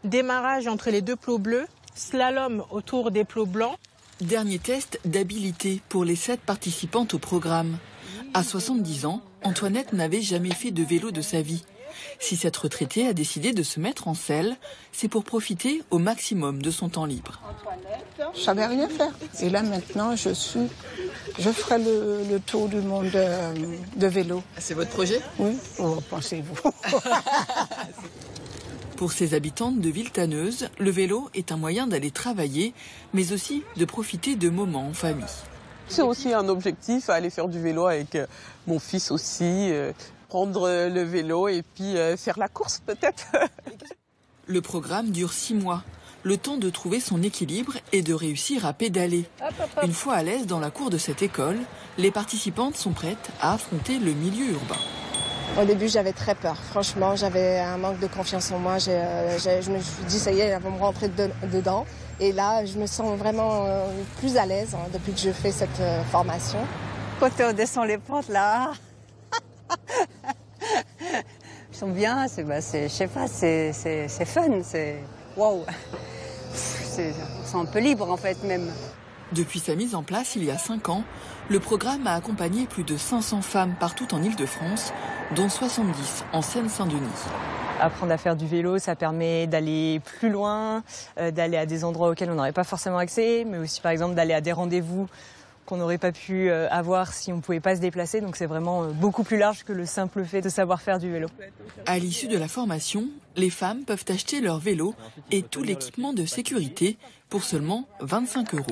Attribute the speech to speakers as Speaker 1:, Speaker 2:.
Speaker 1: Démarrage entre les deux plots bleus, slalom autour des plots blancs.
Speaker 2: Dernier test d'habilité pour les 7 participantes au programme. À 70 ans, Antoinette n'avait jamais fait de vélo de sa vie. Si cette retraitée a décidé de se mettre en selle, c'est pour profiter au maximum de son temps libre.
Speaker 3: Je savais rien faire. Et là maintenant, je ferai le tour du monde de vélo.
Speaker 2: C'est votre projet?
Speaker 3: Oui, pensez-vous.
Speaker 2: Pour ces habitantes de Villetaneuse, le vélo est un moyen d'aller travailler, mais aussi de profiter de moments en famille.
Speaker 4: C'est aussi un objectif, aller faire du vélo avec mon fils aussi, prendre le vélo et puis faire la course peut-être.
Speaker 2: Le programme dure 6 mois, le temps de trouver son équilibre et de réussir à pédaler. Une fois à l'aise dans la cour de cette école, les participantes sont prêtes à affronter le milieu urbain.
Speaker 5: Au début, j'avais très peur. Franchement, j'avais un manque de confiance en moi. Je me suis dit, ça y est, elles vont me rentrer dedans. Et là, je me sens vraiment plus à l'aise depuis que je fais cette formation.
Speaker 6: Quand on descend les pentes, là, ils sont bien, je sais pas, c'est fun, c'est waouh. On se sent un peu libre en fait même.
Speaker 2: Depuis sa mise en place il y a 5 ans, le programme a accompagné plus de 500 femmes partout en Île-de-France, dont 70 en Seine-Saint-Denis.
Speaker 7: Apprendre à faire du vélo, ça permet d'aller plus loin, d'aller à des endroits auxquels on n'aurait pas forcément accès, mais aussi par exemple d'aller à des rendez-vous qu'on n'aurait pas pu avoir si on ne pouvait pas se déplacer. Donc c'est vraiment beaucoup plus large que le simple fait de savoir faire du vélo.
Speaker 2: À l'issue de la formation, les femmes peuvent acheter leur vélo et tout l'équipement de sécurité pour seulement 25 €.